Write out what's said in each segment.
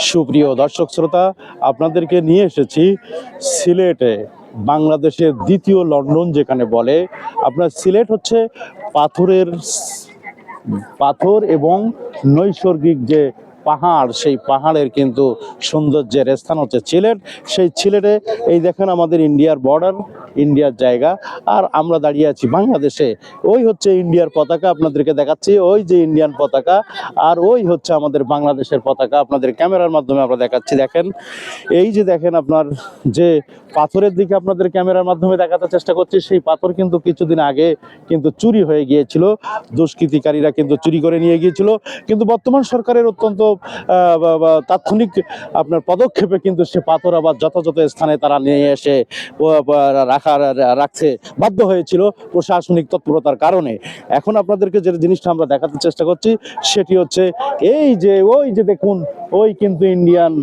সুপ্রিয় দর্শক শ্রোতা, আপনাদেরকে নিয়ে এসেছি সিলেটে, বাংলাদেশের দ্বিতীয় লন্ডন যেখানে বলে। আপনার সিলেট হচ্ছে পাথর এবং নৈসর্গিক যে পাহাড়, সেই পাহাড়ের কিন্তু সৌন্দর্যের স্থান হচ্ছে সিলেট। সেই সিলেটে এই দেখেন আমাদের ইন্ডিয়ার বর্ডার, ইন্ডিয়ার জায়গা, আর আমরা দাঁড়িয়ে আছি বাংলাদেশে। ওই হচ্ছে ইন্ডিয়ার পতাকা, আপনাদেরকে দেখাচ্ছি, ওই যে ইন্ডিয়ান পতাকা, আর ওই হচ্ছে আমাদের বাংলাদেশের পতাকা। আপনাদের ক্যামেরার মাধ্যমে আমরা দেখাচ্ছি। দেখেন, এই যে দেখেন আপনার যে পাথরের দিকে আপনাদের ক্যামেরার মাধ্যমে দেখাতে চেষ্টা করছি, সেই পাথর কিন্তু কিছুদিন আগে কিন্তু চুরি হয়ে গিয়েছিল, দুষ্কৃতিকারীরা কিন্তু চুরি করে নিয়ে গিয়েছিল। কিন্তু বর্তমান সরকারের অত্যন্ত তাৎক্ষণিক আপনার পদক্ষেপে কিন্তু সে পাথর আবার যথাযথ স্থানে তারা নিয়ে এসে রাখতে বাধ্য হয়েছিল প্রশাসনিক তৎপরতার কারণে। এখন আপনাদেরকে যে জিনিসটা আমরা দেখাতে চেষ্টা করছি সেটি হচ্ছে এই যে ওই যে দেখুন, ওই কিন্তু ইন্ডিয়ান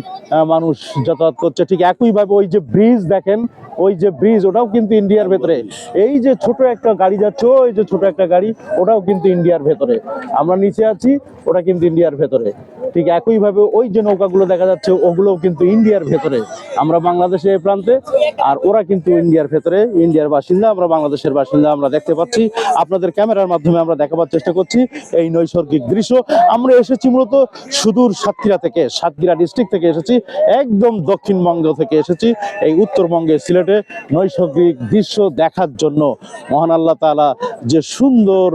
মানুষ যাতায়াত করছে। ঠিক একইভাবে ওই যে ব্রিজ দেখেন, ওই যে ব্রিজ, ওটাও কিন্তু ইন্ডিয়ার ভেতরে। এই যে ছোট একটা গাড়ি যাচ্ছে, ওই যে ছোট একটা গাড়ি, ওটাও কিন্তু ইন্ডিয়ার ভেতরে। আমরা নিচে আছি, ওটা কিন্তু ইন্ডিয়ার ভেতরে। ঠিক একইভাবে ওই যে নৌকাগুলো দেখা যাচ্ছে, ওগুলোও কিন্তু ইন্ডিয়ার ভেতরে। আমরা বাংলাদেশে এই প্রান্তে, আর ওরা কিন্তু ইন্ডিয়ার ভেতরে, ইন্ডিয়ার বাসিন্দা, আমরা বাংলাদেশের বাসিন্দা। আমরা দেখতে পাচ্ছি, আপনাদের ক্যামেরার মাধ্যমে আমরা দেখাবার চেষ্টা করছি এই নৈসর্গিক দৃশ্য। আমরা এসেছি মূলত সুদূর সাতক্ষীরা ডিস্ট্রিক্ট থেকে এসেছি, একদম দক্ষিণবঙ্গ থেকে এসেছি এই উত্তরবঙ্গের সিলেটে নৈসর্গিক দৃশ্য দেখার জন্য। মহান আল্লাহ তাআলা যে সুন্দর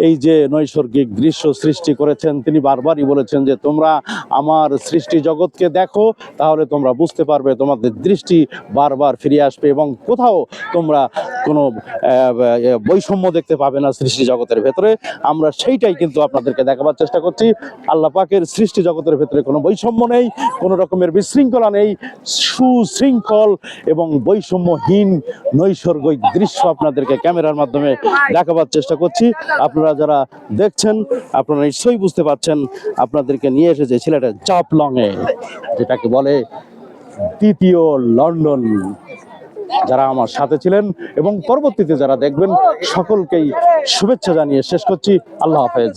এই যে নৈসর্গিক দৃশ্য সৃষ্টি করেছেন, তিনি বারবারই বলেছেন যে তোমরা আমার সৃষ্টি জগৎকে দেখো, তাহলে তোমরা বুঝতে পারবে, তোমাদের দৃষ্টি বারবার ফিরে আসবে এবং কোথাও তোমরা কোনো বৈষম্য দেখতে পাবে না সৃষ্টি জগতের ভেতরে। আমরা সেইটাই কিন্তু আপনাদেরকে দেখাবার চেষ্টা করছি। আল্লাহ পাকের সৃষ্টি জগতের ভেতরে কোনো বৈষম্য নেই, কোনো রকমের বিশৃঙ্খলা নেই, সুশৃঙ্খল এবং বৈষম্যহীন নৈসর্গিক দৃশ্য আপনাদেরকে ক্যামেরার মাধ্যমে দেখাবার চেষ্টা করছি। আপনারা যারা দেখছেন, আপনারা নিশ্চয়ই বুঝতে পারছেন, আপনাদেরকে নিয়ে এসেছে সিলেটের জাফলংয়ে, যেটাকে বলে দ্বিতীয় লন্ডন। যারা আমার সাথে ছিলেন এবং পরবর্তীতে যারা দেখবেন, সকলকেই শুভেচ্ছা জানিয়ে শেষ করছি। আল্লাহ হাফেজ।